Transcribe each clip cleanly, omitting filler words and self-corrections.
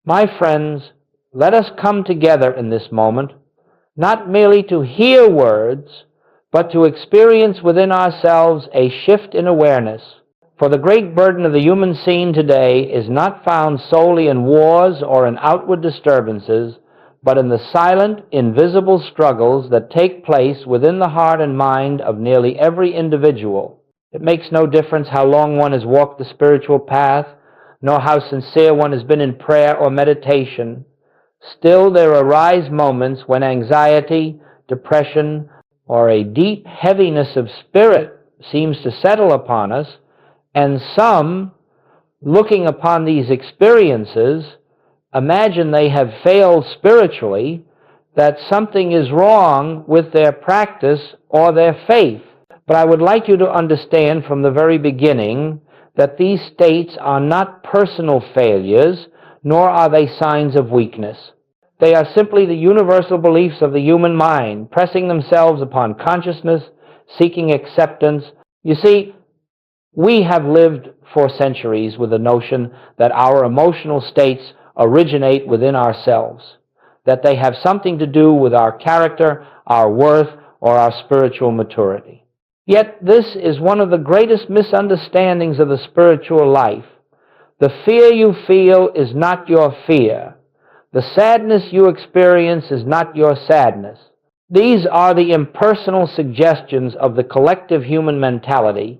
My friends, let us come together in this moment, not merely to hear words, but to experience within ourselves a shift in awareness. For the great burden of the human scene today is not found solely in wars or in outward disturbances, but in the silent, invisible struggles that take place within the heart and mind of nearly every individual. It makes no difference how long one has walked the spiritual path, nor how sincere one has been in prayer or meditation. Still there arise moments when anxiety, depression, or a deep heaviness of spirit seems to settle upon us, and some, looking upon these experiences, imagine they have failed spiritually, that something is wrong with their practice or their faith. But I would like you to understand from the very beginning that these states are not personal failures, nor are they signs of weakness. They are simply the universal beliefs of the human mind, pressing themselves upon consciousness, seeking acceptance. You see, we have lived for centuries with the notion that our emotional states originate within ourselves, that they have something to do with our character, our worth, or our spiritual maturity. Yet this is one of the greatest misunderstandings of the spiritual life. The fear you feel is not your fear. The sadness you experience is not your sadness. These are the impersonal suggestions of the collective human mentality,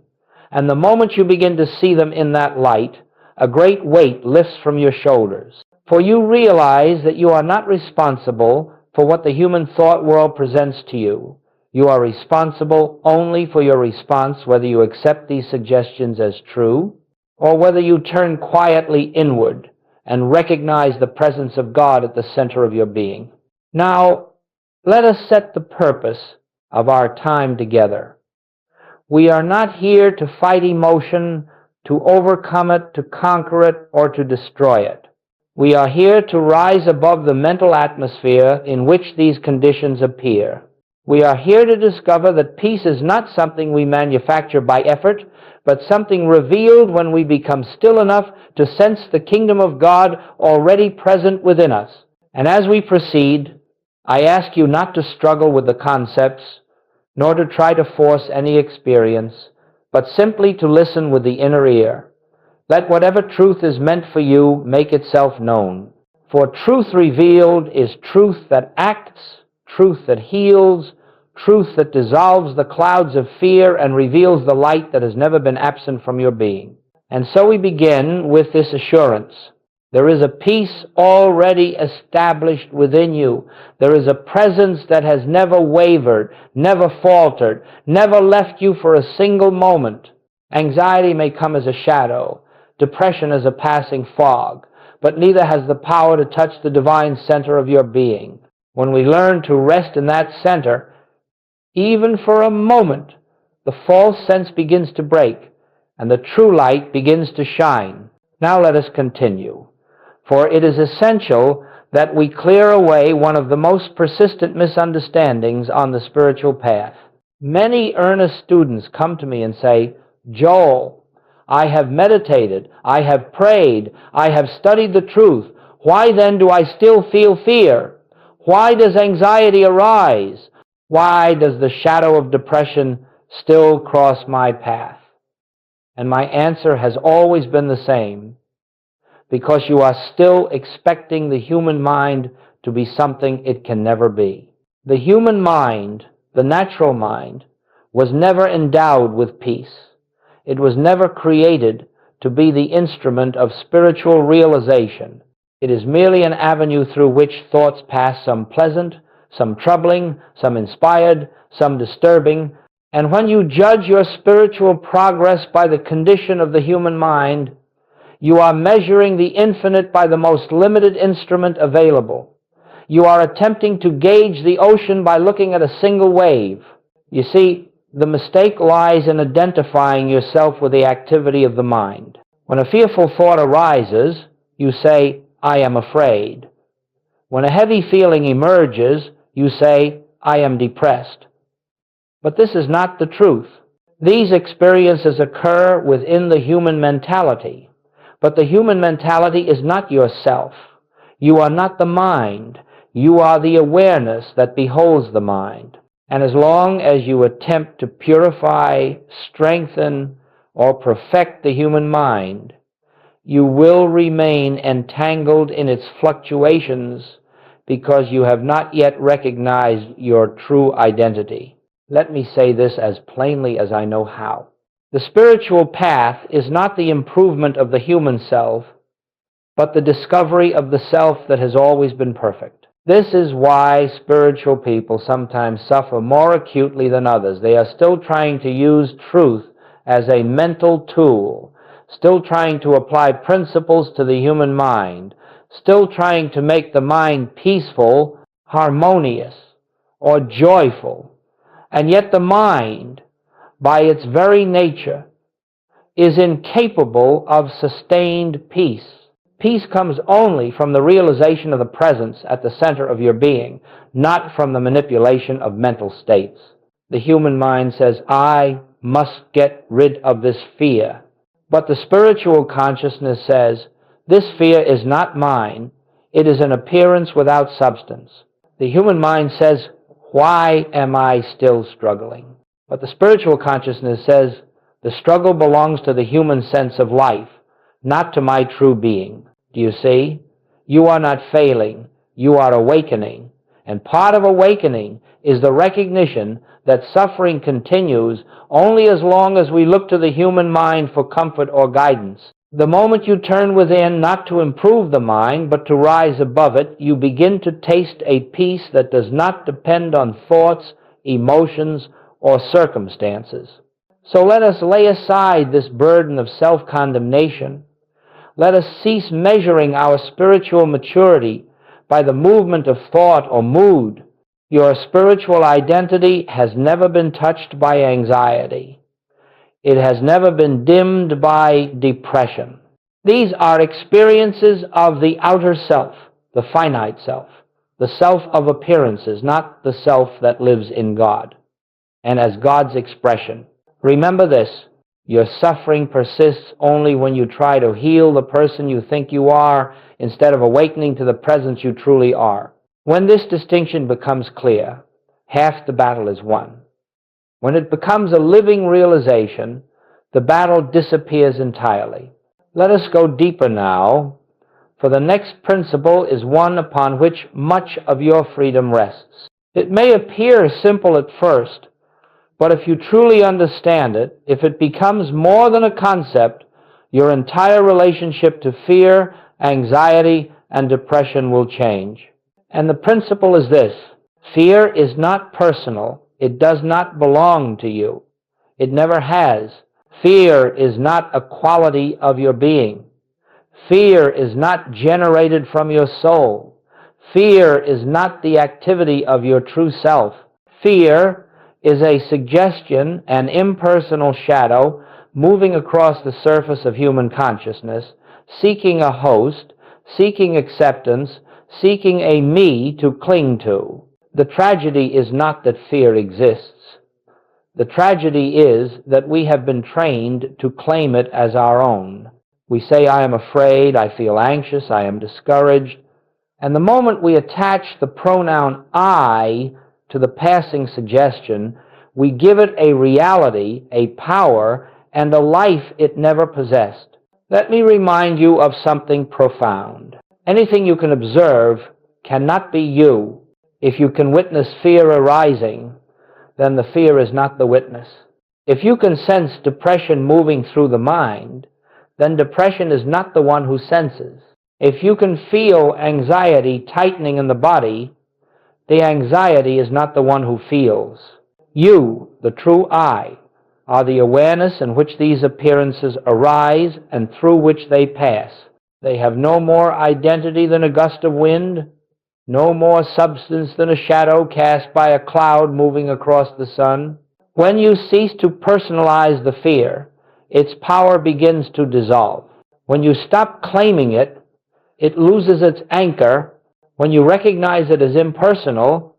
and the moment you begin to see them in that light, a great weight lifts from your shoulders. For you realize that you are not responsible for what the human thought world presents to you. You are responsible only for your response, whether you accept these suggestions as true, or whether you turn quietly inward and recognize the presence of God at the center of your being. Now, let us set the purpose of our time together. We are not here to fight emotion, to overcome it, to conquer it, or to destroy it. We are here to rise above the mental atmosphere in which these conditions appear. We are here to discover that peace is not something we manufacture by effort, but something revealed when we become still enough to sense the kingdom of God already present within us. And as we proceed, I ask you not to struggle with the concepts, nor to try to force any experience, but simply to listen with the inner ear. Let whatever truth is meant for you make itself known. For truth revealed is truth that acts, truth that heals, truth that dissolves the clouds of fear and reveals the light that has never been absent from your being. And so we begin with this assurance. There is a peace already established within you. There is a presence that has never wavered, never faltered, never left you for a single moment. Anxiety may come as a shadow, depression as a passing fog, but neither has the power to touch the divine center of your being. When we learn to rest in that center, even for a moment, the false sense begins to break, and the true light begins to shine. Now let us continue. For it is essential that we clear away one of the most persistent misunderstandings on the spiritual path. Many earnest students come to me and say, "Joel, I have meditated, I have prayed, I have studied the truth. Why then do I still feel fear? Why does anxiety arise? Why does the shadow of depression still cross my path?" And my answer has always been the same. Because you are still expecting the human mind to be something it can never be. The human mind, the natural mind, was never endowed with peace. It was never created to be the instrument of spiritual realization. It is merely an avenue through which thoughts pass, some pleasant, some troubling, some inspired, some disturbing. And when you judge your spiritual progress by the condition of the human mind, you are measuring the infinite by the most limited instrument available. You are attempting to gauge the ocean by looking at a single wave. You see, the mistake lies in identifying yourself with the activity of the mind. When a fearful thought arises, you say, "I am afraid." When a heavy feeling emerges, you say, "I am depressed." But this is not the truth. These experiences occur within the human mentality. But the human mentality is not yourself. You are not the mind. You are the awareness that beholds the mind. And as long as you attempt to purify, strengthen, or perfect the human mind, you will remain entangled in its fluctuations because you have not yet recognized your true identity. Let me say this as plainly as I know how. The spiritual path is not the improvement of the human self, but the discovery of the self that has always been perfect. This is why spiritual people sometimes suffer more acutely than others. They are still trying to use truth as a mental tool, still trying to apply principles to the human mind, still trying to make the mind peaceful, harmonious, or joyful. And yet the mind, by its very nature, is incapable of sustained peace. Peace comes only from the realization of the presence at the center of your being, not from the manipulation of mental states. The human mind says, I must get rid of this fear. But the spiritual consciousness says, this fear is not mine. It is an appearance without substance. The human mind says, why am I still struggling? But the spiritual consciousness says, the struggle belongs to the human sense of life, not to my true being. Do you see? You are not failing. You are awakening. And part of awakening is the recognition that suffering continues only as long as we look to the human mind for comfort or guidance. The moment you turn within, not to improve the mind, but to rise above it, you begin to taste a peace that does not depend on thoughts, emotions, or circumstances. So let us lay aside this burden of self-condemnation. Let us cease measuring our spiritual maturity by the movement of thought or mood. Your spiritual identity has never been touched by anxiety. It has never been dimmed by depression. These are experiences of the outer self, the finite self, the self of appearances, not the self that lives in God and as God's expression. Remember this, your suffering persists only when you try to heal the person you think you are instead of awakening to the presence you truly are. When this distinction becomes clear, half the battle is won. When it becomes a living realization, the battle disappears entirely. Let us go deeper now, for the next principle is one upon which much of your freedom rests. It may appear simple at first, but if you truly understand it, if it becomes more than a concept, your entire relationship to fear, anxiety, and depression will change. And the principle is this: fear is not personal. It does not belong to you. It never has. Fear is not a quality of your being. Fear is not generated from your soul. Fear is not the activity of your true self. Fear is a suggestion, an impersonal shadow moving across the surface of human consciousness, seeking a host, seeking acceptance, seeking a me to cling to. The tragedy is not that fear exists. The tragedy is that we have been trained to claim it as our own. We say, I am afraid, I feel anxious, I am discouraged. And the moment we attach the pronoun I to the passing suggestion, we give it a reality, a power, and a life it never possessed. Let me remind you of something profound. Anything you can observe cannot be you. If you can witness fear arising, then the fear is not the witness. If you can sense depression moving through the mind, then depression is not the one who senses. If you can feel anxiety tightening in the body, the anxiety is not the one who feels. You, the true I, are the awareness in which these appearances arise and through which they pass. They have no more identity than a gust of wind, no more substance than a shadow cast by a cloud moving across the sun. When you cease to personalize the fear, its power begins to dissolve. When you stop claiming it, it loses its anchor. When you recognize it as impersonal,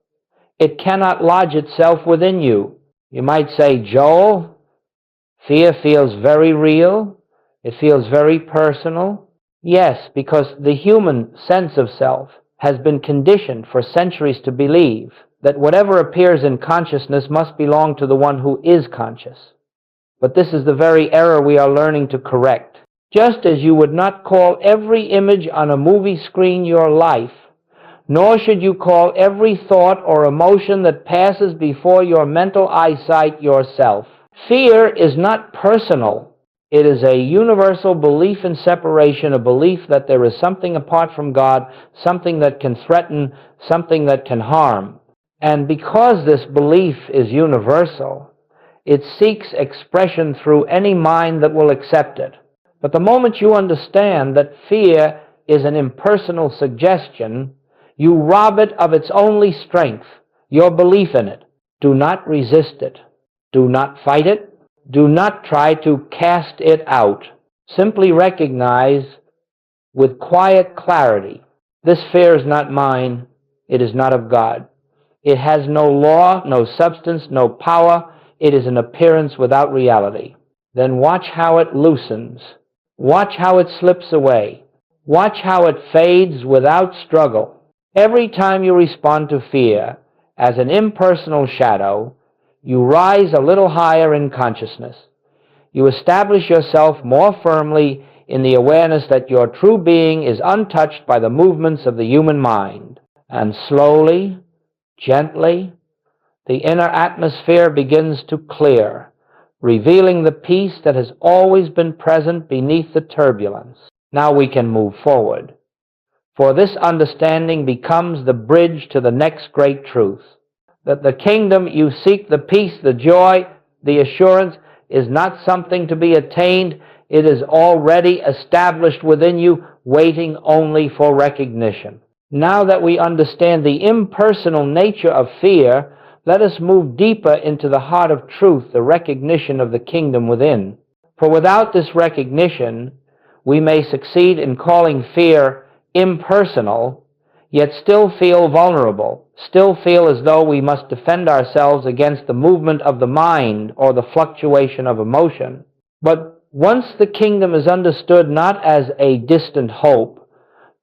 it cannot lodge itself within you. You might say, Joel, fear feels very real. It feels very personal. Yes, because the human sense of self has been conditioned for centuries to believe that whatever appears in consciousness must belong to the one who is conscious. But this is the very error we are learning to correct. Just as you would not call every image on a movie screen your life, nor should you call every thought or emotion that passes before your mental eyesight yourself. Fear is not personal. It is a universal belief in separation, a belief that there is something apart from God, something that can threaten, something that can harm. And because this belief is universal, it seeks expression through any mind that will accept it. But the moment you understand that fear is an impersonal suggestion, you rob it of its only strength, your belief in it. Do not resist it. Do not fight it. Do not try to cast it out. Simply recognize with quiet clarity, this fear is not mine, it is not of God. It has no law, no substance, no power. It is an appearance without reality. Then watch how it loosens. Watch how it slips away. Watch how it fades without struggle. Every time you respond to fear as an impersonal shadow, you rise a little higher in consciousness. You establish yourself more firmly in the awareness that your true being is untouched by the movements of the human mind. And slowly, gently, the inner atmosphere begins to clear, revealing the peace that has always been present beneath the turbulence. Now we can move forward, for this understanding becomes the bridge to the next great truth, that the kingdom you seek, the peace, the joy, the assurance, is not something to be attained. It is already established within you, waiting only for recognition. Now that we understand the impersonal nature of fear, let us move deeper into the heart of truth, the recognition of the kingdom within. For without this recognition, we may succeed in calling fear impersonal, yet still feel vulnerable, still feel as though we must defend ourselves against the movement of the mind or the fluctuation of emotion. But once the kingdom is understood not as a distant hope,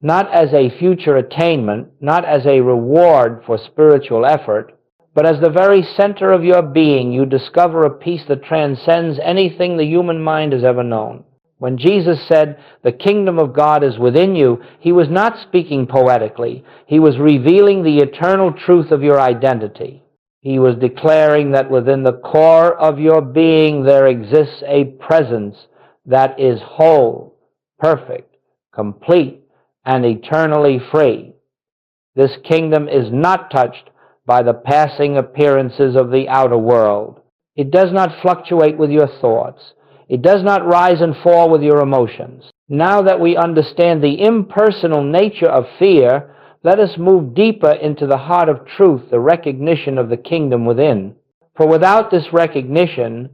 not as a future attainment, not as a reward for spiritual effort, but as the very center of your being, you discover a peace that transcends anything the human mind has ever known. When Jesus said, "The kingdom of God is within you," he was not speaking poetically. He was revealing the eternal truth of your identity. He was declaring that within the core of your being there exists a presence that is whole, perfect, complete, and eternally free. This kingdom is not touched by the passing appearances of the outer world. It does not fluctuate with your thoughts. It does not rise and fall with your emotions. Now that we understand the impersonal nature of fear, let us move deeper into the heart of truth, the recognition of the kingdom within. For without this recognition,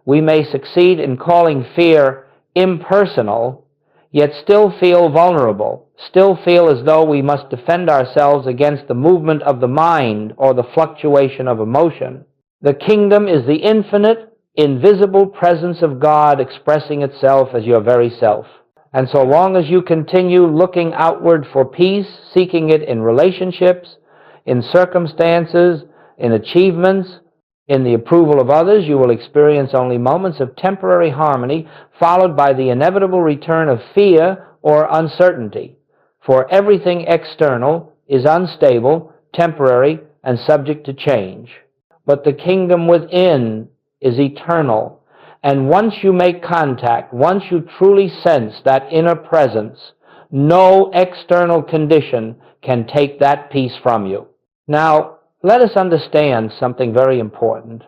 we may succeed in calling fear impersonal, yet still feel vulnerable, still feel as though we must defend ourselves against the movement of the mind or the fluctuation of emotion. The kingdom is the infinite, invisible presence of God expressing itself as your very self. And so long as you continue looking outward for peace, seeking it in relationships, in circumstances, in achievements, in the approval of others, you will experience only moments of temporary harmony, followed by the inevitable return of fear or uncertainty. For everything external is unstable, temporary, and subject to change. But the kingdom within is eternal. And once you make contact, once you truly sense that inner presence, no external condition can take that peace from you. Now, let us understand something very important.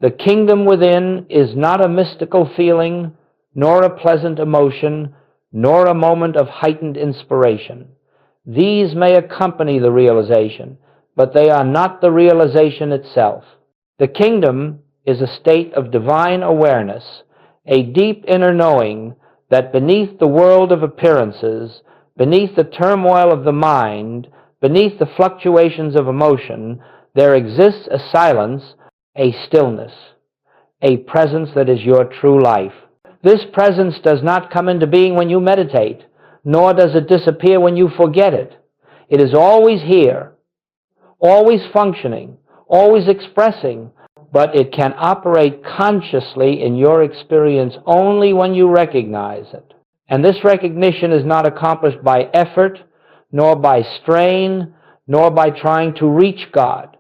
The kingdom within is not a mystical feeling, nor a pleasant emotion, nor a moment of heightened inspiration. These may accompany the realization, but they are not the realization itself. The kingdom is a state of divine awareness, a deep inner knowing that beneath the world of appearances, beneath the turmoil of the mind, beneath the fluctuations of emotion, there exists a silence, a stillness, a presence that is your true life. This presence does not come into being when you meditate, nor does it disappear when you forget it. It is always here, always functioning, always expressing, but it can operate consciously in your experience only when you recognize it. And this recognition is not accomplished by effort, nor by strain, nor by trying to reach God.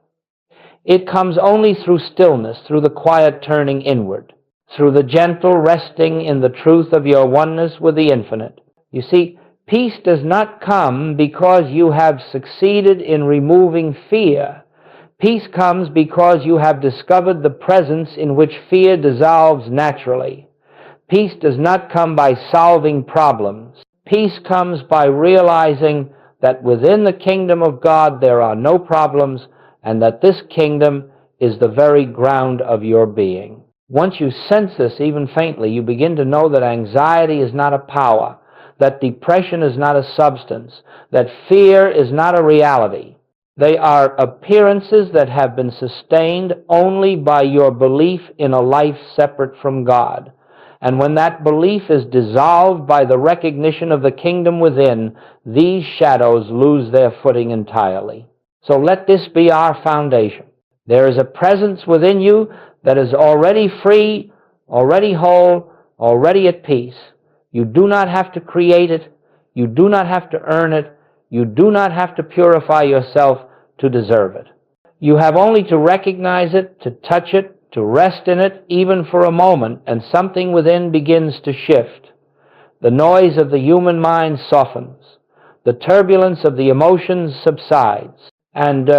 It comes only through stillness, through the quiet turning inward, through the gentle resting in the truth of your oneness with the infinite. You see, peace does not come because you have succeeded in removing fear. Peace comes because you have discovered the presence in which fear dissolves naturally. Peace does not come by solving problems. Peace comes by realizing that within the kingdom of God there are no problems, and that this kingdom is the very ground of your being. Once you sense this even faintly, you begin to know that anxiety is not a power, that depression is not a substance, that fear is not a reality. They are appearances that have been sustained only by your belief in a life separate from God. And when that belief is dissolved by the recognition of the kingdom within, these shadows lose their footing entirely. So let this be our foundation. There is a presence within you that is already free, already whole, already at peace. You do not have to create it. You do not have to earn it. You do not have to purify yourself to deserve it. You have only to recognize it, to touch it, to rest in it, even for a moment, and something within begins to shift. The noise of the human mind softens. The turbulence of the emotions subsides. And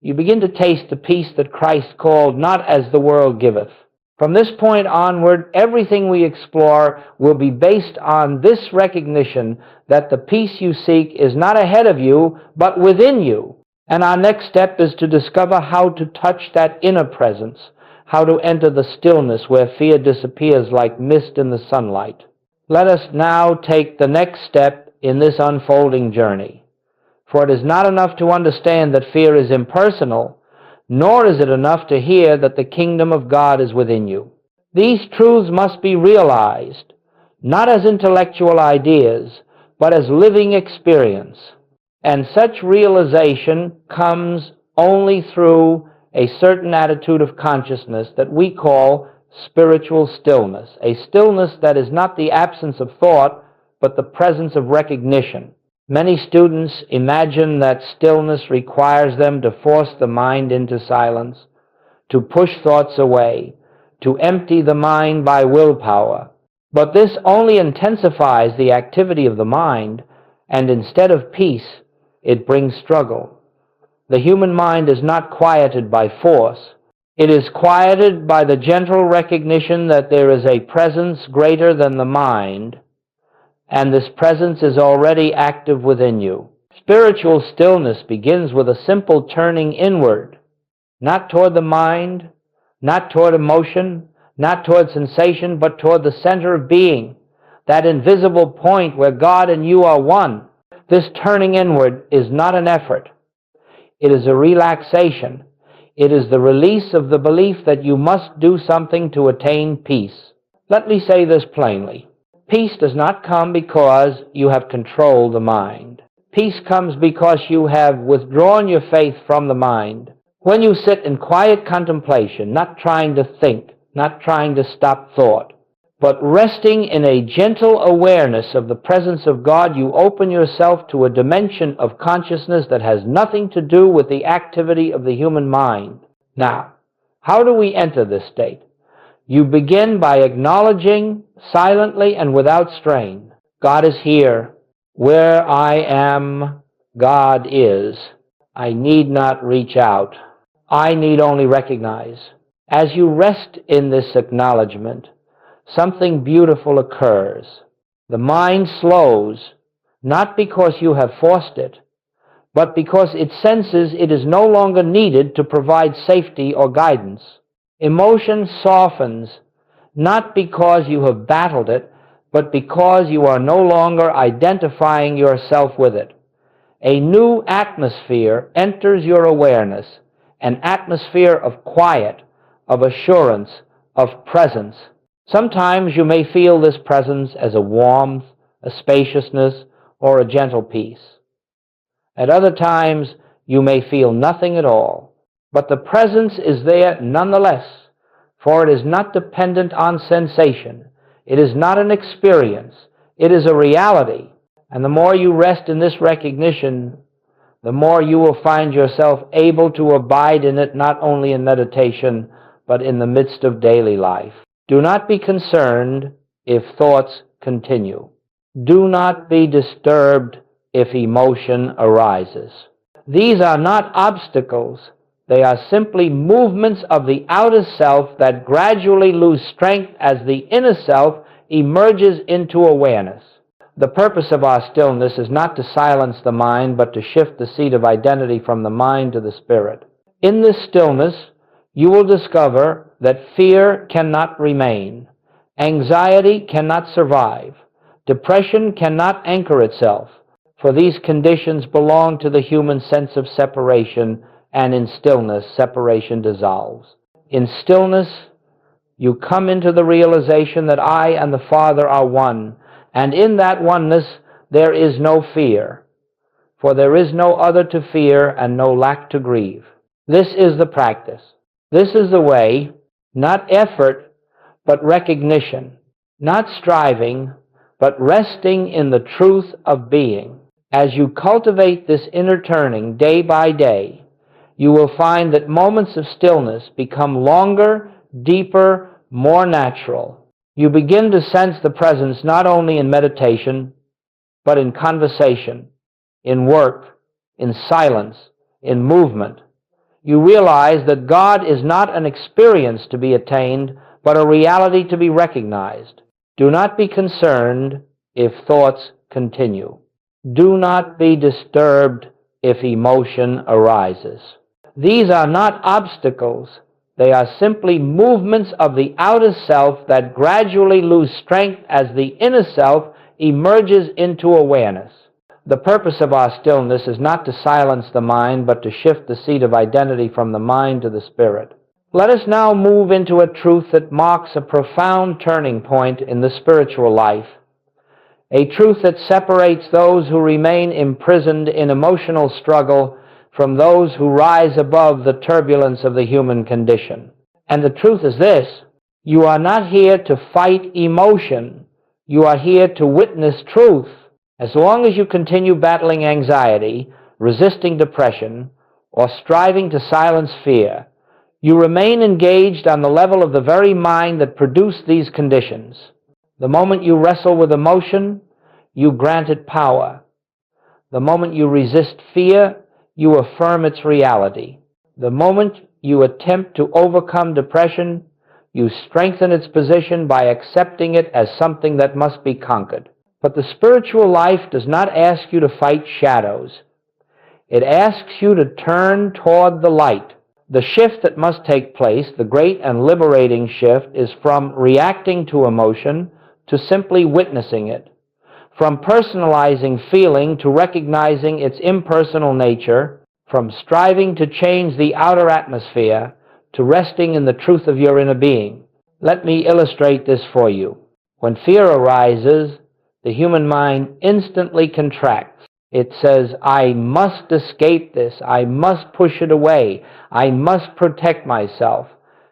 you begin to taste the peace that Christ called, not as the world giveth. From this point onward, everything we explore will be based on this recognition that the peace you seek is not ahead of you, but within you. And our next step is to discover how to touch that inner presence, how to enter the stillness where fear disappears like mist in the sunlight. Let us now take the next step in this unfolding journey. For it is not enough to understand that fear is impersonal, nor is it enough to hear that the kingdom of God is within you. These truths must be realized, not as intellectual ideas, but as living experience. And such realization comes only through a certain attitude of consciousness that we call spiritual stillness, a stillness that is not the absence of thought, but the presence of recognition. Many students imagine that stillness requires them to force the mind into silence, to push thoughts away, to empty the mind by willpower. But this only intensifies the activity of the mind, and instead of peace, it brings struggle. The human mind is not quieted by force. It is quieted by the gentle recognition that there is a presence greater than the mind, and this presence is already active within you. Spiritual stillness begins with a simple turning inward, not toward the mind, not toward emotion, not toward sensation, but toward the center of being, that invisible point where God and you are one. This turning inward is not an effort. It is a relaxation. It is the release of the belief that you must do something to attain peace. Let me say this plainly. Peace does not come because you have controlled the mind. Peace comes because you have withdrawn your faith from the mind. When you sit in quiet contemplation, not trying to think, not trying to stop thought, but resting in a gentle awareness of the presence of God, you open yourself to a dimension of consciousness that has nothing to do with the activity of the human mind. Now, how do we enter this state? You begin by acknowledging silently and without strain, God is here. Where I am, God is. I need not reach out. I need only recognize. As you rest in this acknowledgement, something beautiful occurs. The mind slows, not because you have forced it, but because it senses it is no longer needed to provide safety or guidance. Emotion softens, not because you have battled it, but because you are no longer identifying yourself with it. A new atmosphere enters your awareness, an atmosphere of quiet, of assurance, of presence. Sometimes you may feel this presence as a warmth, a spaciousness, or a gentle peace. At other times, you may feel nothing at all, but the presence is there nonetheless, for it is not dependent on sensation. It is not an experience. It is a reality. And the more you rest in this recognition, the more you will find yourself able to abide in it, not only in meditation, but in the midst of daily life. Do not be concerned if thoughts continue. Do not be disturbed if emotion arises. These are not obstacles. They are simply movements of the outer self that gradually lose strength as the inner self emerges into awareness. The purpose of our stillness is not to silence the mind, but to shift the seat of identity from the mind to the spirit. In this stillness, you will discover that fear cannot remain, anxiety cannot survive, depression cannot anchor itself, for these conditions belong to the human sense of separation, and in stillness, separation dissolves. In stillness, you come into the realization that I and the Father are one, and in that oneness there is no fear, for there is no other to fear and no lack to grieve. This is the practice. This is the way, not effort, but recognition, not striving, but resting in the truth of being. As you cultivate this inner turning day by day, you will find that moments of stillness become longer, deeper, more natural. You begin to sense the presence not only in meditation, but in conversation, in work, in silence, in movement. You realize that God is not an experience to be attained, but a reality to be recognized. Do not be concerned if thoughts continue. Do not be disturbed if emotion arises. These are not obstacles. They are simply movements of the outer self that gradually lose strength as the inner self emerges into awareness. The purpose of our stillness is not to silence the mind, but to shift the seat of identity from the mind to the spirit. Let us now move into a truth that marks a profound turning point in the spiritual life, a truth that separates those who remain imprisoned in emotional struggle from those who rise above the turbulence of the human condition. And the truth is this: you are not here to fight emotion. You are here to witness truth. As long as you continue battling anxiety, resisting depression, or striving to silence fear, you remain engaged on the level of the very mind that produced these conditions. The moment you wrestle with emotion, you grant it power. The moment you resist fear, you affirm its reality. The moment you attempt to overcome depression, you strengthen its position by accepting it as something that must be conquered. But the spiritual life does not ask you to fight shadows. It asks you to turn toward the light. The shift that must take place, the great and liberating shift, is from reacting to emotion to simply witnessing it, from personalizing feeling to recognizing its impersonal nature, from striving to change the outer atmosphere to resting in the truth of your inner being. Let me illustrate this for you. When fear arises, the human mind instantly contracts. It says, I must escape this. I must push it away. I must protect myself.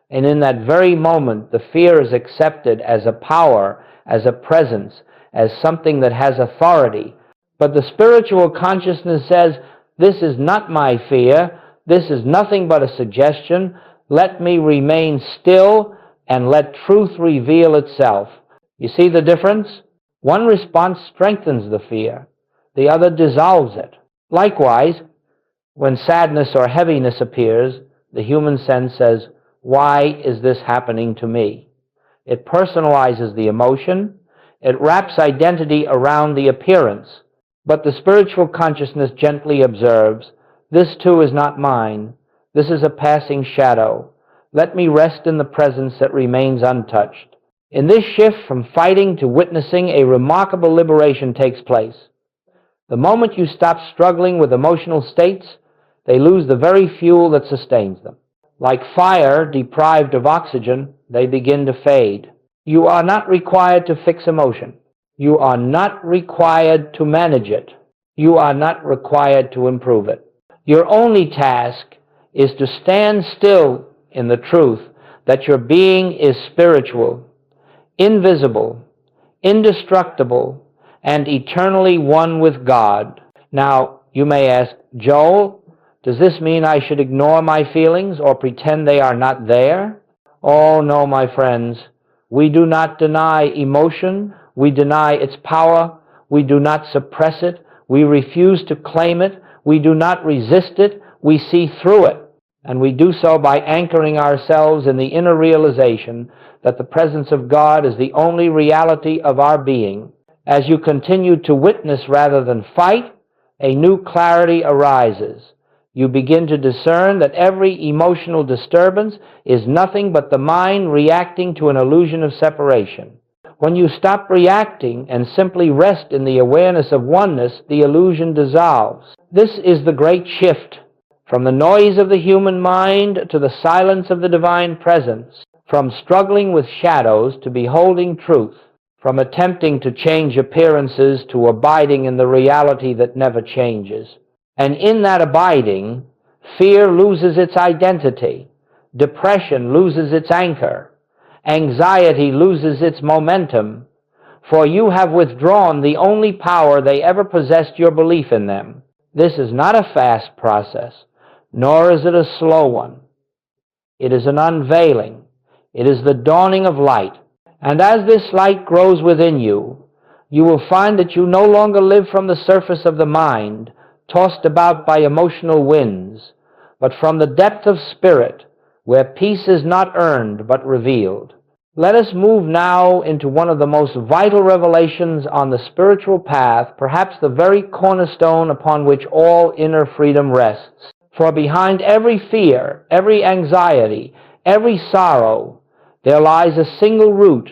And in that very moment, the fear is accepted as a power, as a presence, as something that has authority. But the spiritual consciousness says, this is not my fear. This is nothing but a suggestion. Let me remain still and let truth reveal itself. You see the difference? One response strengthens the fear. The other dissolves it. Likewise, when sadness or heaviness appears, the human sense says, why is this happening to me? It personalizes the emotion. It wraps identity around the appearance. But the spiritual consciousness gently observes, this too is not mine. This is a passing shadow. Let me rest in the presence that remains untouched. In this shift from fighting to witnessing, a remarkable liberation takes place. The moment you stop struggling with emotional states, they lose the very fuel that sustains them. Like fire deprived of oxygen, they begin to fade. You are not required to fix emotion. You are not required to manage it. You are not required to improve it. Your only task is to stand still in the truth that your being is spiritual, invisible, indestructible, and eternally one with God. Now, you may ask, Joel, does this mean I should ignore my feelings or pretend they are not there? Oh, no, my friends. We do not deny emotion. We deny its power. We do not suppress it. We refuse to claim it. We do not resist it. We see through it. And we do so by anchoring ourselves in the inner realization that the presence of God is the only reality of our being. As you continue to witness rather than fight, a new clarity arises. You begin to discern that every emotional disturbance is nothing but the mind reacting to an illusion of separation. When you stop reacting and simply rest in the awareness of oneness, the illusion dissolves. This is the great shift from the noise of the human mind to the silence of the divine presence, from struggling with shadows to beholding truth, from attempting to change appearances to abiding in the reality that never changes. And in that abiding, fear loses its identity, depression loses its anchor, anxiety loses its momentum, for you have withdrawn the only power they ever possessed, your belief in them. This is not a fast process, nor is it a slow one. It is an unveiling. It is the dawning of light. And as this light grows within you, you will find that you no longer live from the surface of the mind, tossed about by emotional winds, but from the depth of spirit, where peace is not earned but revealed. Let us move now into one of the most vital revelations on the spiritual path, perhaps the very cornerstone upon which all inner freedom rests. For behind every fear, every anxiety, every sorrow, there lies a single root,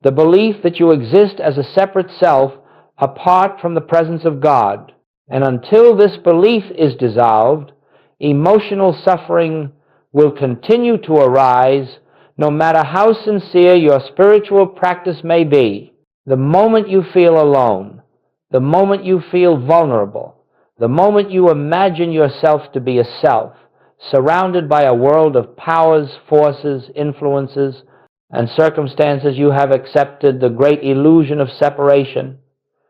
the belief that you exist as a separate self apart from the presence of God. And until this belief is dissolved, emotional suffering will continue to arise, no matter how sincere your spiritual practice may be. The moment you feel alone, the moment you feel vulnerable, the moment you imagine yourself to be a self, surrounded by a world of powers, forces, influences, and circumstances, you have accepted the great illusion of separation.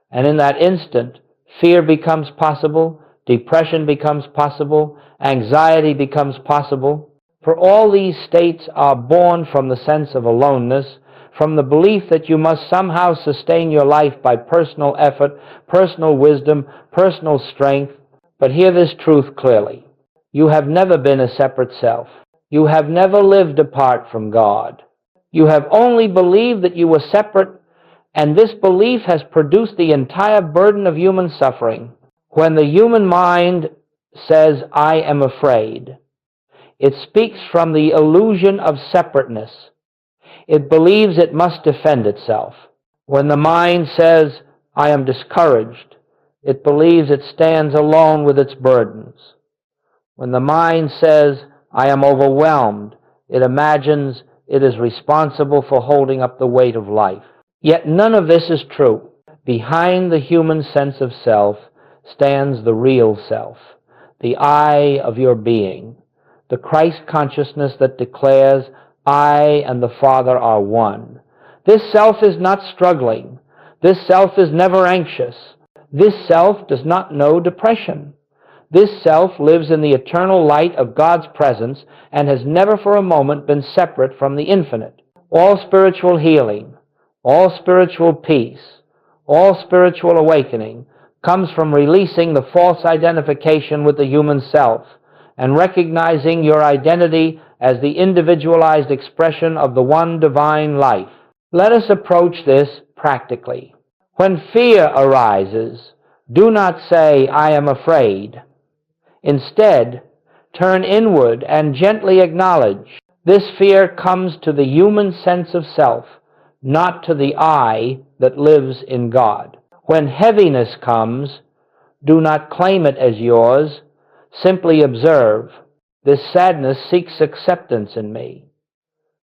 And in that instant, fear becomes possible, depression becomes possible, anxiety becomes possible. For all these states are born from the sense of aloneness, from the belief that you must somehow sustain your life by personal effort, personal wisdom, personal strength. But hear this truth clearly. You have never been a separate self. You have never lived apart from God. You have only believed that you were separate, and this belief has produced the entire burden of human suffering. When the human mind says, I am afraid, it speaks from the illusion of separateness. It believes it must defend itself. When the mind says, I am discouraged, it believes it stands alone with its burdens. When the mind says, I am overwhelmed, it imagines it is responsible for holding up the weight of life. Yet none of this is true. Behind the human sense of self stands the real self, the I of your being, the Christ consciousness that declares, I and the Father are one. This self is not struggling. This self is never anxious. This self does not know depression. This self lives in the eternal light of God's presence and has never for a moment been separate from the infinite. All spiritual healing, all spiritual peace, all spiritual awakening comes from releasing the false identification with the human self and recognizing your identity as the individualized expression of the one divine life. Let us approach this practically. When fear arises, do not say, I am afraid. Instead, turn inward and gently acknowledge this fear comes to the human sense of self, not to the I that lives in God. When heaviness comes, do not claim it as yours. Simply observe, this sadness seeks acceptance in me,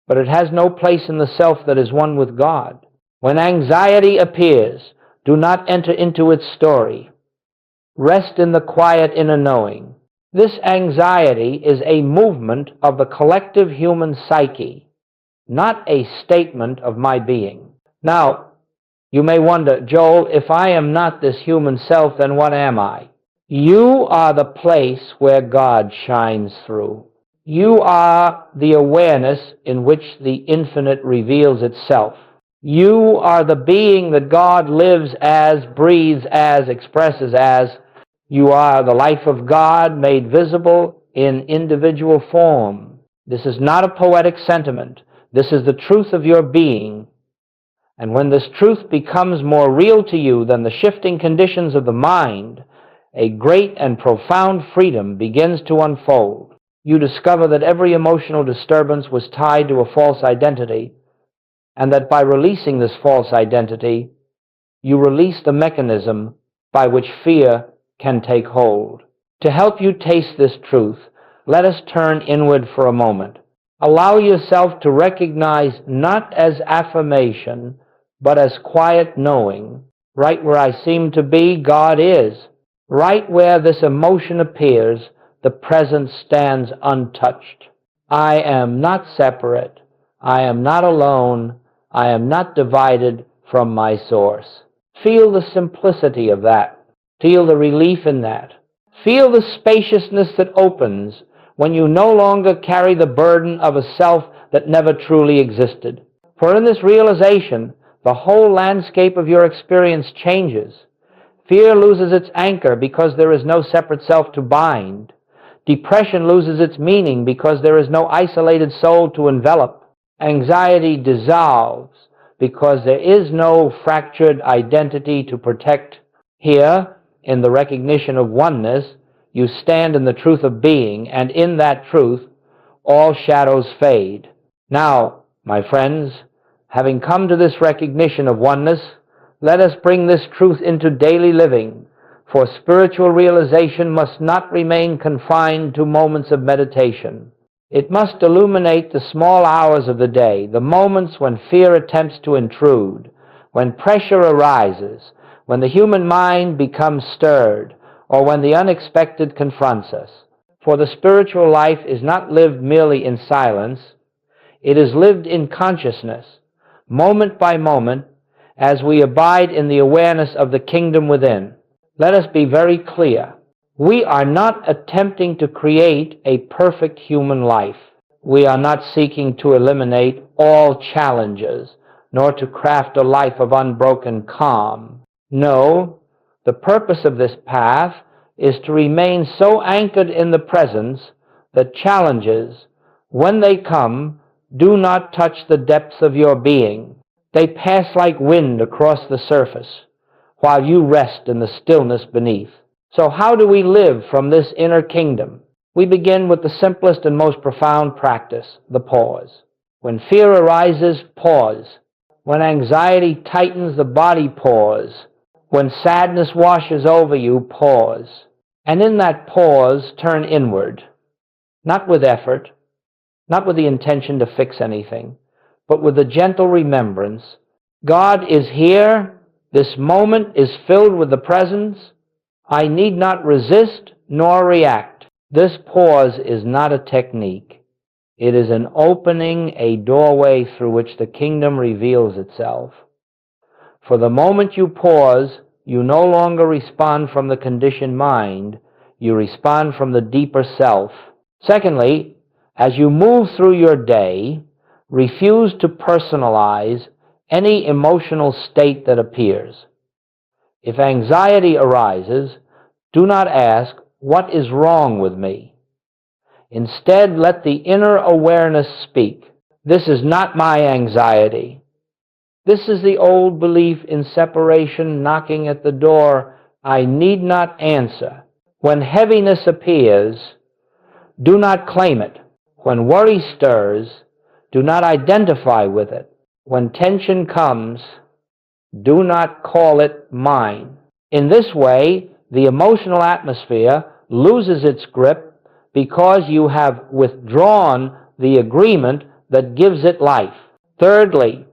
but it has no place in the self that is one with God. When anxiety appears, do not enter into its story. Rest in the quiet inner knowing. This anxiety is a movement of the collective human psyche, not a statement of my being. Now, you may wonder, Joel, if I am not this human self, then what am I? You are the place where God shines through. You are the awareness in which the infinite reveals itself. You are the being that God lives as, breathes as, expresses as. You are the life of God made visible in individual form. This is not a poetic sentiment. This is the truth of your being. And when this truth becomes more real to you than the shifting conditions of the mind, a great and profound freedom begins to unfold. You discover that every emotional disturbance was tied to a false identity, and that by releasing this false identity, you release the mechanism by which fear can take hold. To help you taste this truth, let us turn inward for a moment. Allow yourself to recognize not as affirmation, but as quiet knowing. Right where I seem to be, God is. Right where this emotion appears, the presence stands untouched. I am not separate. I am not alone. I am not divided from my source. Feel the simplicity of that. Feel the relief in that. Feel the spaciousness that opens when you no longer carry the burden of a self that never truly existed. For in this realization, the whole landscape of your experience changes. Fear loses its anchor because there is no separate self to bind. Depression loses its meaning because there is no isolated soul to envelop. Anxiety dissolves because there is no fractured identity to protect. Here, in the recognition of oneness, you stand in the truth of being, and in that truth, all shadows fade. Now, my friends, having come to this recognition of oneness, let us bring this truth into daily living, for spiritual realization must not remain confined to moments of meditation. It must illuminate the small hours of the day, the moments when fear attempts to intrude, when pressure arises, when the human mind becomes stirred, or when the unexpected confronts us. For the spiritual life is not lived merely in silence. It is lived in consciousness, moment by moment, as we abide in the awareness of the kingdom within. Let us be very clear. We are not attempting to create a perfect human life. We are not seeking to eliminate all challenges, nor to craft a life of unbroken calm. No, the purpose of this path is to remain so anchored in the presence that challenges, when they come, do not touch the depths of your being. They pass like wind across the surface, while you rest in the stillness beneath. So how do we live from this inner kingdom? We begin with the simplest and most profound practice, the pause. When fear arises, pause. When anxiety tightens the body, pause. When sadness washes over you, pause. And in that pause, turn inward, not with effort, not with the intention to fix anything, but with a gentle remembrance. God is here. This moment is filled with the presence. I need not resist nor react. This pause is not a technique. It is an opening, a doorway through which the kingdom reveals itself. For the moment you pause, you no longer respond from the conditioned mind. You respond from the deeper self. Secondly, as you move through your day, refuse to personalize any emotional state that appears. If anxiety arises, do not ask, "What is wrong with me?" Instead, let the inner awareness speak. This is not my anxiety. This is the old belief in separation knocking at the door. I need not answer. When heaviness appears, do not claim it. When worry stirs, do not identify with it. When tension comes, do not call it mine. In this way, the emotional atmosphere loses its grip because you have withdrawn the agreement that gives it life. Thirdly,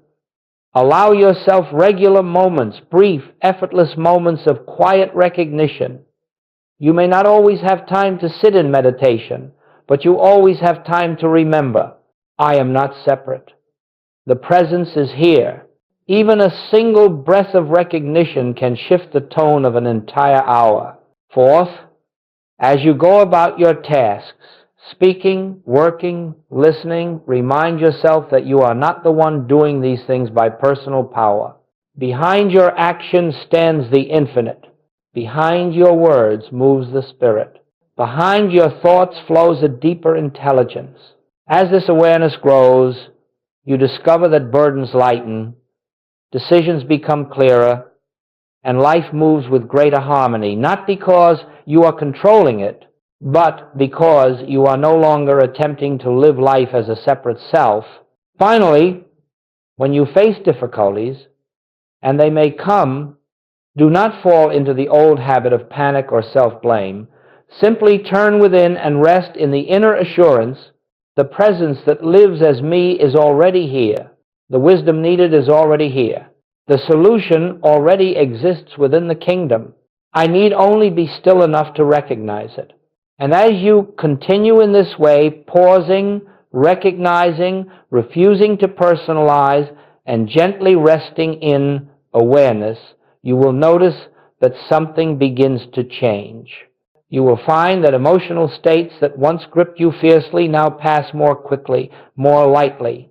Allow yourself regular moments, brief, effortless moments of quiet recognition. You may not always have time to sit in meditation, but you always have time to remember, I am not separate. The presence is here. Even a single breath of recognition can shift the tone of an entire hour. Fourth, as you go about your tasks, speaking, working, listening, remind yourself that you are not the one doing these things by personal power. Behind your actions stands the infinite. Behind your words moves the Spirit. Behind your thoughts flows a deeper intelligence. As this awareness grows, you discover that burdens lighten, decisions become clearer, and life moves with greater harmony, not because you are controlling it, but because you are no longer attempting to live life as a separate self. Finally, when you face difficulties, and they may come, do not fall into the old habit of panic or self-blame. Simply turn within and rest in the inner assurance, the presence that lives as me is already here. The wisdom needed is already here. The solution already exists within the kingdom. I need only be still enough to recognize it. And as you continue in this way, pausing, recognizing, refusing to personalize, and gently resting in awareness, you will notice that something begins to change. You will find that emotional states that once gripped you fiercely now pass more quickly, more lightly.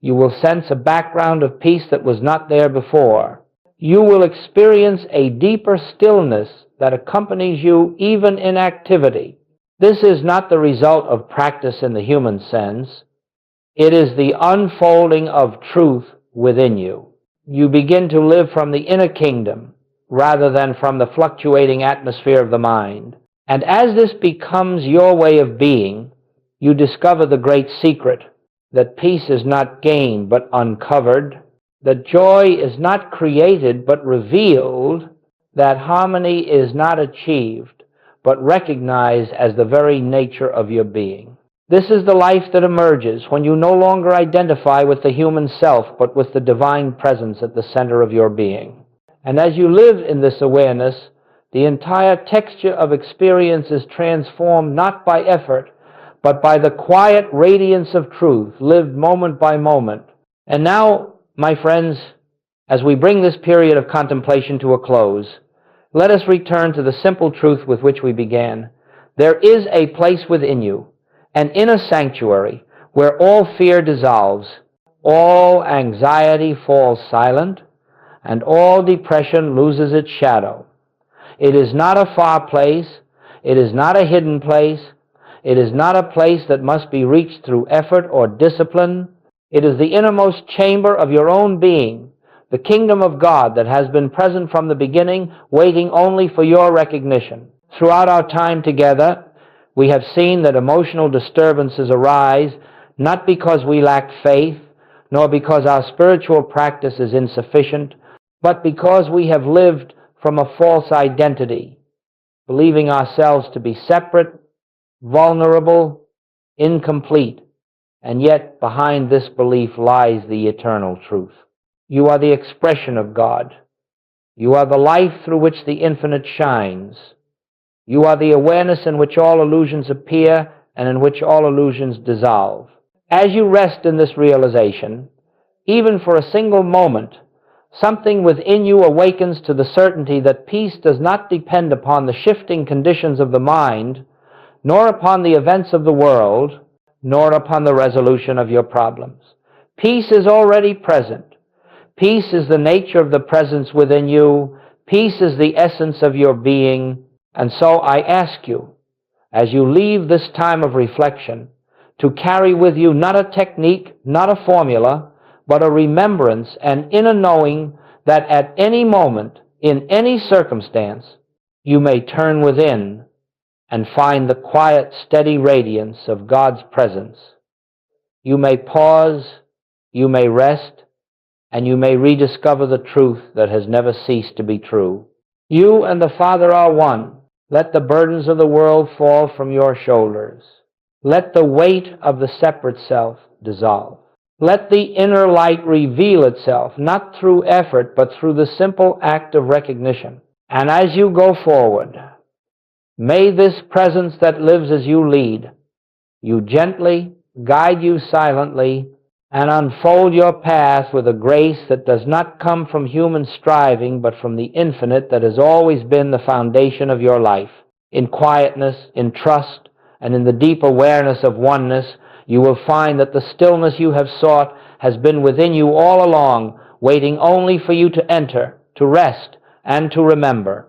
You will sense a background of peace that was not there before. You will experience a deeper stillness that accompanies you even in activity. This is not the result of practice in the human sense. It is the unfolding of truth within you. You begin to live from the inner kingdom rather than from the fluctuating atmosphere of the mind. And as this becomes your way of being, you discover the great secret, that peace is not gained but uncovered, that joy is not created but revealed, that harmony is not achieved but recognized as the very nature of your being. This is the life that emerges when you no longer identify with the human self but with the divine presence at the center of your being. And as you live in this awareness, the entire texture of experience is transformed not by effort, but by the quiet radiance of truth, lived moment by moment. And now, my friends, as we bring this period of contemplation to a close, let us return to the simple truth with which we began. There is a place within you, an inner sanctuary, where all fear dissolves, all anxiety falls silent, and all depression loses its shadow. It is not a far place. It is not a hidden place. It is not a place that must be reached through effort or discipline. It is the innermost chamber of your own being, the kingdom of God that has been present from the beginning, waiting only for your recognition. Throughout our time together, we have seen that emotional disturbances arise not because we lack faith, nor because our spiritual practice is insufficient, but because we have lived from a false identity, believing ourselves to be separate, vulnerable, incomplete, and yet behind this belief lies the eternal truth. You are the expression of God. You are the life through which the infinite shines. You are the awareness in which all illusions appear and in which all illusions dissolve. As you rest in this realization, even for a single moment, something within you awakens to the certainty that peace does not depend upon the shifting conditions of the mind, nor upon the events of the world, nor upon the resolution of your problems. Peace is already present. Peace is the nature of the presence within you. Peace is the essence of your being. And so I ask you, as you leave this time of reflection, to carry with you not a technique, not a formula, but a remembrance and inner knowing that at any moment, in any circumstance, you may turn within and find the quiet, steady radiance of God's presence. You may pause, you may rest, and you may rediscover the truth that has never ceased to be true. You and the Father are one. Let the burdens of the world fall from your shoulders. Let the weight of the separate self dissolve. Let the inner light reveal itself, not through effort, but through the simple act of recognition. And as you go forward, may this presence that lives as you lead you gently, guide you silently, and unfold your path with a grace that does not come from human striving, but from the infinite that has always been the foundation of your life. In quietness, in trust, and in the deep awareness of oneness, you will find that the stillness you have sought has been within you all along, waiting only for you to enter, to rest, and to remember.